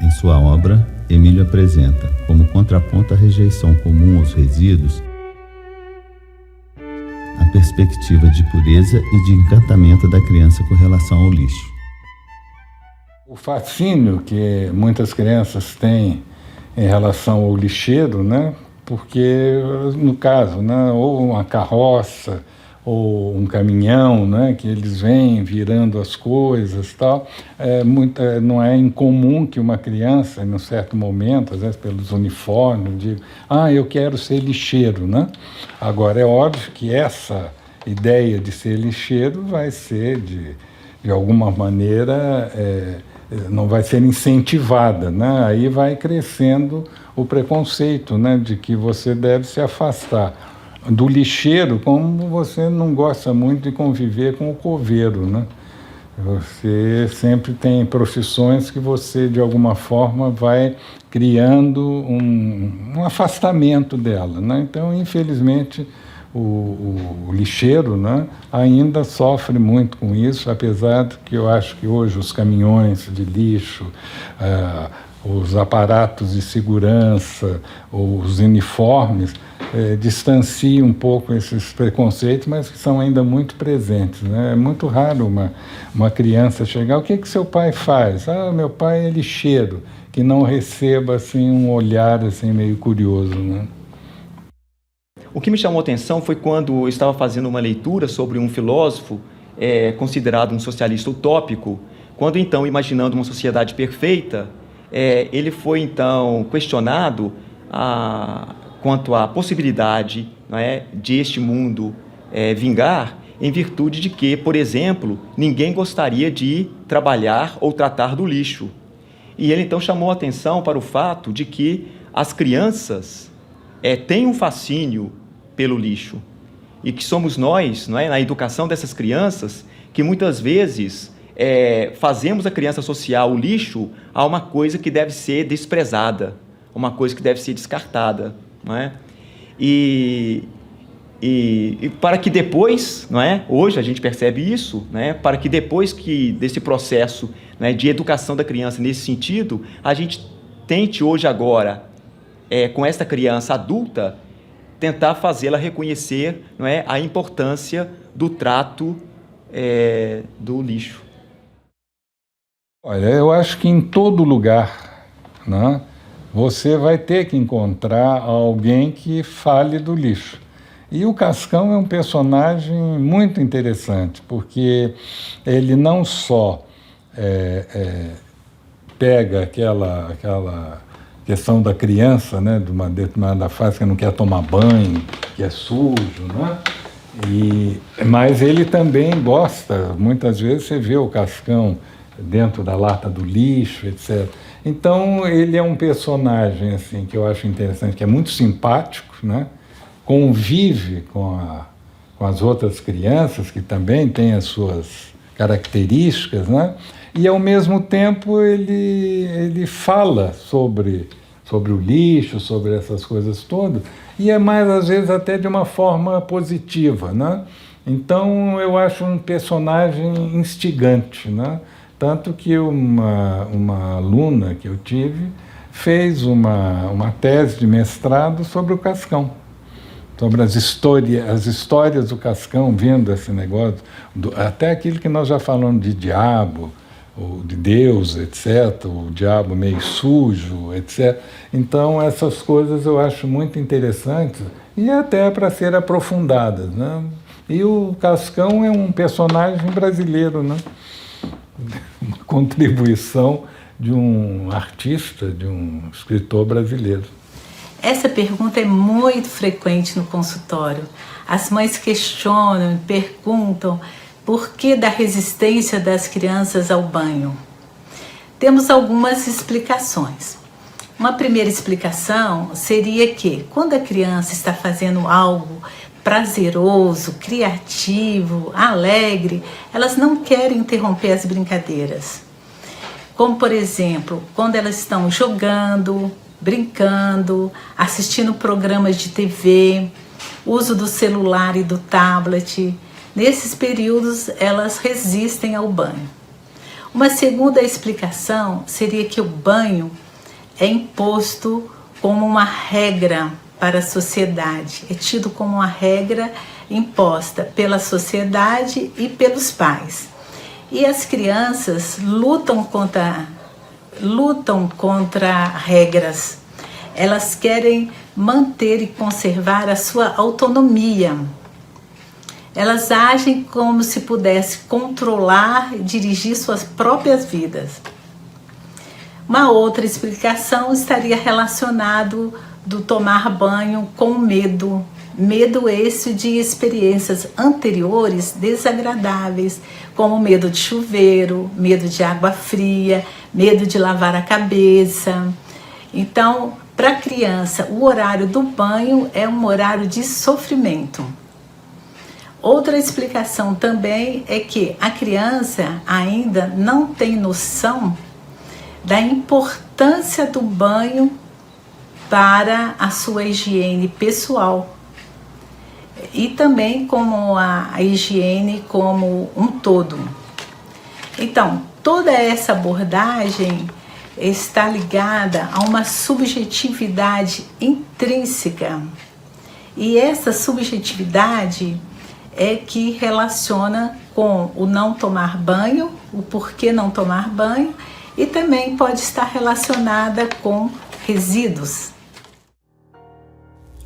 Em sua obra, Emílio apresenta, como contraponto à rejeição comum aos resíduos, a perspectiva de pureza e de encantamento da criança com relação ao lixo. O fascínio que muitas crianças têm em relação ao lixeiro, né? Porque, no caso, né? Ou uma carroça, ou um caminhão, né? Que eles vêm virando as coisas, tal. Não é incomum que uma criança, em um certo momento, às vezes pelos uniformes, diga: eu quero ser lixeiro, né? Agora, é óbvio que essa ideia de ser lixeiro vai ser, de alguma maneira, não vai ser incentivada, né? Aí vai crescendo o preconceito, né? De que você deve se afastar do lixeiro, como você não gosta muito de conviver com o coveiro, né? Você sempre tem profissões que você, de alguma forma, vai criando um afastamento dela, né? Então, infelizmente, o lixeiro, né, ainda sofre muito com isso, apesar de que eu acho que hoje os caminhões de lixo, os aparatos de segurança, os uniformes, distanciam um pouco esses preconceitos, mas que são ainda muito presentes, né? É muito raro uma criança chegar: o que seu pai faz? Meu pai é lixeiro, que não receba assim, um olhar assim, meio curioso, né? O que me chamou a atenção foi quando eu estava fazendo uma leitura sobre um filósofo considerado um socialista utópico, quando então, imaginando uma sociedade perfeita, ele foi então questionado quanto à possibilidade, não é, de este mundo vingar, em virtude de que, por exemplo, ninguém gostaria de trabalhar ou tratar do lixo. E ele então chamou a atenção para o fato de que as crianças têm um fascínio pelo lixo, e que somos nós, não é, na educação dessas crianças, que muitas vezes fazemos a criança associar o lixo a uma coisa que deve ser desprezada, uma coisa que deve ser descartada, não é? E para que depois, não é, hoje a gente percebe isso, né, para que depois desse processo, né, de educação da criança nesse sentido, a gente tente hoje agora, com esta criança adulta, tentar fazê-la reconhecer, não é, a importância do trato do lixo. Olha, eu acho que em todo lugar, né, você vai ter que encontrar alguém que fale do lixo. E o Cascão é um personagem muito interessante, porque ele não só pega aquela questão da criança, né, de uma determinada fase que não quer tomar banho, que é sujo, né? Mas ele também gosta, muitas vezes você vê o Cascão dentro da lata do lixo, etc. Então ele é um personagem assim, que eu acho interessante, que é muito simpático, né? Convive com as outras crianças, que também têm as suas características, né? E, ao mesmo tempo, ele fala sobre o lixo, sobre essas coisas todas, e é mais, às vezes, até de uma forma positiva, né? Então, eu acho um personagem instigante, né? Tanto que uma aluna que eu tive fez uma tese de mestrado sobre o Cascão, sobre as histórias do Cascão, vendo esse negócio, até aquilo que nós já falamos de diabo, ou de Deus, etc., o diabo meio sujo, etc. Então, essas coisas eu acho muito interessantes e até para ser aprofundadas, né? E o Cascão é um personagem brasileiro, né? Uma contribuição de um artista, de um escritor brasileiro. Essa pergunta é muito frequente no consultório. As mães questionam, perguntam por que da resistência das crianças ao banho. Temos algumas explicações. Uma primeira explicação seria que, quando a criança está fazendo algo prazeroso, criativo, alegre, elas não querem interromper as brincadeiras. Como, por exemplo, quando elas estão jogando, brincando, assistindo programas de TV, uso do celular e do tablet. Nesses períodos, elas resistem ao banho. Uma segunda explicação seria que o banho é imposto como uma regra para a sociedade, é tido como uma regra imposta pela sociedade e pelos pais. E as crianças lutam contra regras. Elas querem manter e conservar a sua autonomia. Elas agem como se pudesse controlar e dirigir suas próprias vidas. Uma outra explicação estaria relacionado do tomar banho com medo. Medo esse de experiências anteriores desagradáveis, como medo de chuveiro, medo de água fria, medo de lavar a cabeça. Então, para a criança, o horário do banho é um horário de sofrimento. Outra explicação também é que a criança ainda não tem noção da importância do banho para a sua higiene pessoal e também como a higiene como um todo. Então, toda essa abordagem está ligada a uma subjetividade intrínseca. E essa subjetividade é que relaciona com o não tomar banho, o porquê não tomar banho, e também pode estar relacionada com resíduos.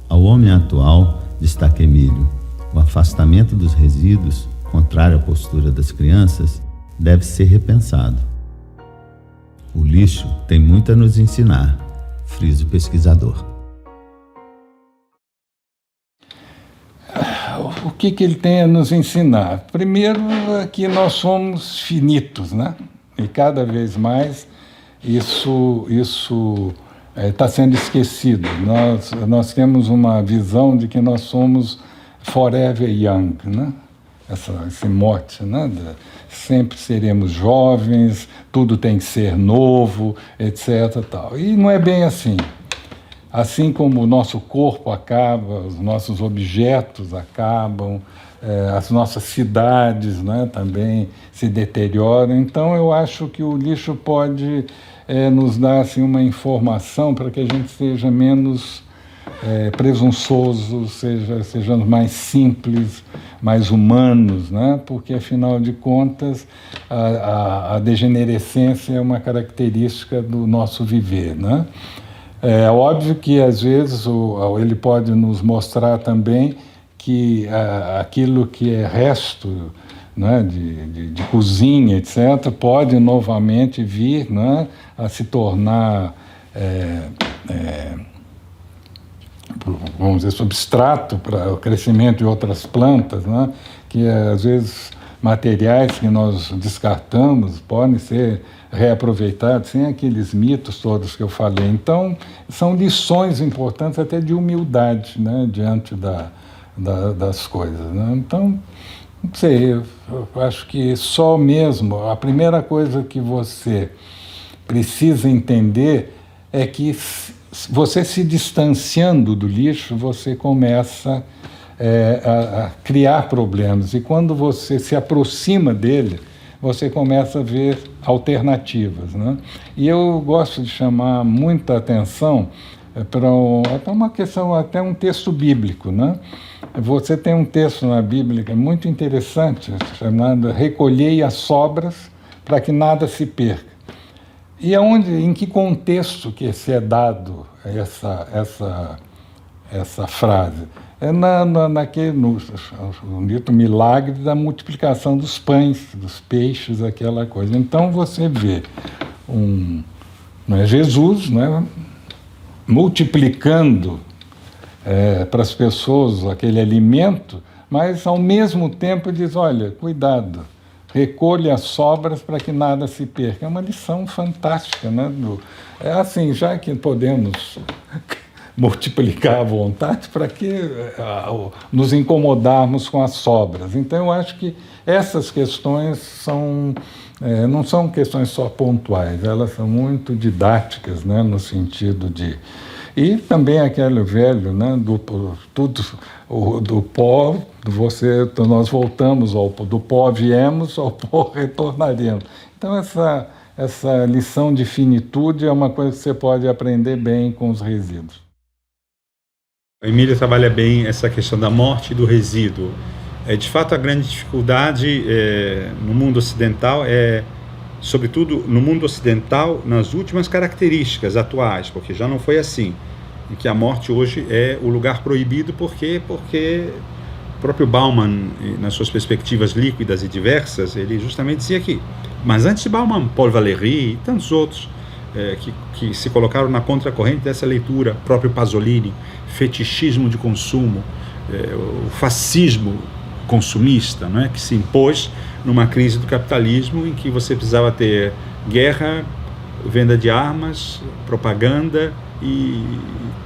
Ao homem atual, destaca Emílio, o afastamento dos resíduos, contrário à postura das crianças, deve ser repensado. O lixo tem muito a nos ensinar, frisa o pesquisador. O que ele tem a nos ensinar? Primeiro, que nós somos finitos, né? E cada vez mais isso está sendo esquecido. Nós temos uma visão de que nós somos forever young, né? Esse mote, né? Sempre seremos jovens, tudo tem que ser novo, etc. Tal. E não é bem assim. Assim como o nosso corpo acaba, os nossos objetos acabam, as nossas cidades, né, também se deterioram. Então, eu acho que o lixo pode nos dar assim, uma informação para que a gente seja menos presunçoso, sejamos mais simples, mais humanos, né? Porque, afinal de contas, a degenerescência é uma característica do nosso viver, né? É óbvio que, às vezes, ele pode nos mostrar também que aquilo que é resto, né, de cozinha, etc., pode novamente vir, né, a se tornar, vamos dizer, substrato para o crescimento de outras plantas, né, que, às vezes, materiais que nós descartamos podem ser reaproveitados, sem aqueles mitos todos que eu falei. Então, são lições importantes até de humildade, né, diante das coisas, né? Então, não sei, eu acho que só mesmo, a primeira coisa que você precisa entender é que você se distanciando do lixo, você começa a criar problemas. E quando você se aproxima dele, você começa a ver alternativas, né? E eu gosto de chamar muita atenção para uma questão, até um texto bíblico, né? Você tem um texto na Bíblia que é muito interessante, chamado Recolhei as sobras para que nada se perca. E em que contexto que se é dado essa frase? É no dito milagre da multiplicação dos pães, dos peixes, aquela coisa. Então você vê Jesus, né, multiplicando para as pessoas aquele alimento, mas ao mesmo tempo diz, olha, cuidado, recolha as sobras para que nada se perca. É uma lição fantástica, né? É assim, já que podemos multiplicar à vontade, para que nos incomodarmos com as sobras? Então, eu acho que essas questões não são questões só pontuais, elas são muito didáticas, né, no sentido de... E também aquele velho, né, do pó, nós voltamos do pó viemos, ao pó retornaremos. Então essa lição de finitude é uma coisa que você pode aprender bem com os resíduos. O Emílio trabalha bem essa questão da morte e do resíduo. De fato, a grande dificuldade no mundo ocidental sobretudo no mundo ocidental, nas últimas características atuais, porque já não foi assim, em que a morte hoje é o lugar proibido, porque o próprio Bauman, nas suas perspectivas líquidas e diversas, ele justamente dizia que, mas antes de Bauman, Paul Valéry e tantos outros que se colocaram na contracorrente dessa leitura, próprio Pasolini, fetichismo de consumo, o fascismo consumista, não é? Que se impôs numa crise do capitalismo em que você precisava ter guerra, venda de armas, propaganda e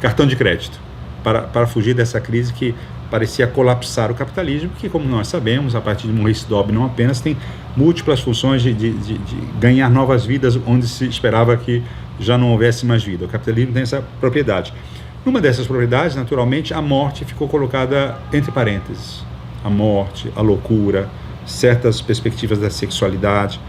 cartão de crédito para fugir dessa crise que parecia colapsar o capitalismo, que, como nós sabemos, a partir de Maurice Dobb não apenas tem múltiplas funções de ganhar novas vidas onde se esperava que já não houvesse mais vida. O capitalismo tem essa propriedade. Numa dessas propriedades, naturalmente, a morte ficou colocada entre parênteses. A morte, a loucura, certas perspectivas da sexualidade,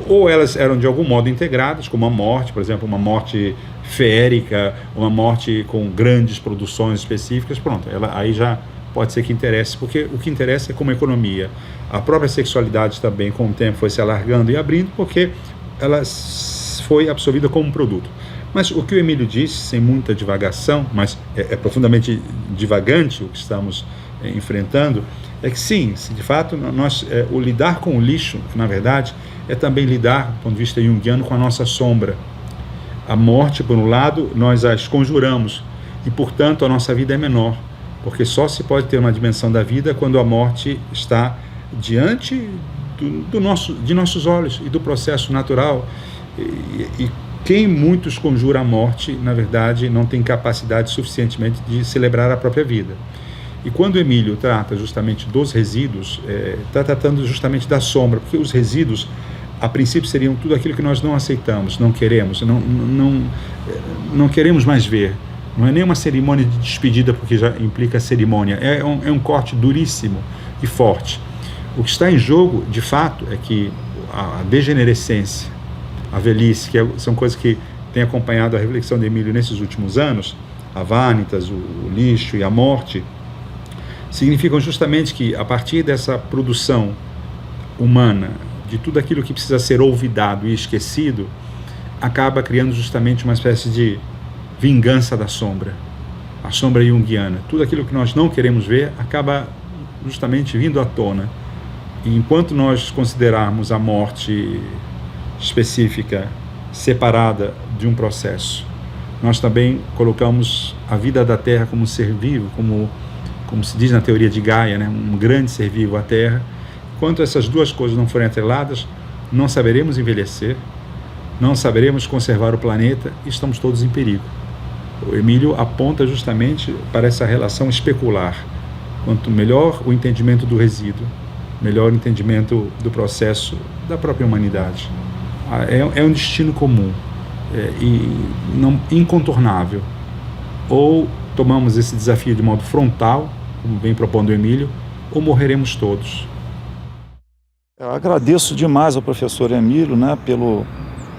ou elas eram de algum modo integradas, como a morte, por exemplo, uma morte feérica, uma morte com grandes produções específicas, pronto, aí já pode ser que interesse, porque o que interessa é como economia. A própria sexualidade também, com o tempo, foi se alargando e abrindo, porque ela foi absorvida como um produto. Mas o que o Emílio disse, sem muita divagação, mas é profundamente divagante o que estamos enfrentando, é que sim, de fato, o lidar com o lixo, na verdade, é também lidar, do ponto de vista junguiano, com a nossa sombra. A morte, por um lado, nós a conjuramos e, portanto, a nossa vida é menor, porque só se pode ter uma dimensão da vida quando a morte está diante de nossos olhos e do processo natural. E quem muitos conjura a morte, na verdade, não tem capacidade suficientemente de celebrar a própria vida. E quando o Emílio trata justamente dos resíduos, está tratando justamente da sombra, porque os resíduos, a princípio, seriam tudo aquilo que nós não aceitamos, não queremos, não queremos mais ver. Não é nem uma cerimônia de despedida, porque já implica cerimônia. É um corte duríssimo e forte. O que está em jogo, de fato, é que a degenerescência, a velhice, que são coisas que têm acompanhado a reflexão de Emílio nesses últimos anos, a vanitas, o lixo e a morte, significam justamente que, a partir dessa produção humana, de tudo aquilo que precisa ser olvidado e esquecido, acaba criando justamente uma espécie de vingança da sombra, a sombra junguiana. Tudo aquilo que nós não queremos ver acaba justamente vindo à tona. E enquanto nós considerarmos a morte específica separada de um processo, nós também colocamos a vida da Terra como um ser vivo, como se diz na teoria de Gaia, né? Um grande ser vivo, a Terra. Enquanto essas duas coisas não forem atreladas, não saberemos envelhecer, não saberemos conservar o planeta e estamos todos em perigo. O Emílio aponta justamente para essa relação especular. Quanto melhor o entendimento do resíduo, melhor o entendimento do processo da própria humanidade. É um destino comum e incontornável. Ou tomamos esse desafio de modo frontal, como bem propondo o Emílio, ou morreremos todos. Eu agradeço demais ao professor Emílio, né, pelo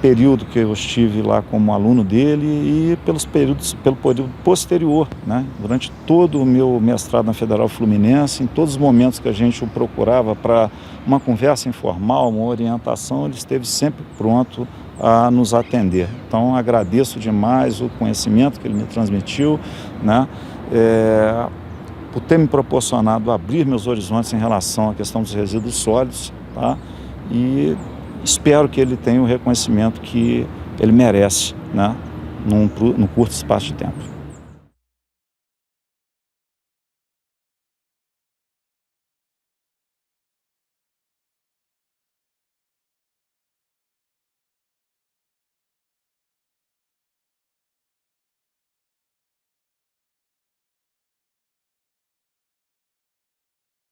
período que eu estive lá como aluno dele e pelo período posterior, né, durante todo o meu mestrado na Federal Fluminense, em todos os momentos que a gente o procurava para uma conversa informal, uma orientação, ele esteve sempre pronto a nos atender. Então agradeço demais o conhecimento que ele me transmitiu, né, por ter me proporcionado abrir meus horizontes em relação à questão dos resíduos sólidos, tá? E espero que ele tenha o reconhecimento que ele merece, né, num curto espaço de tempo.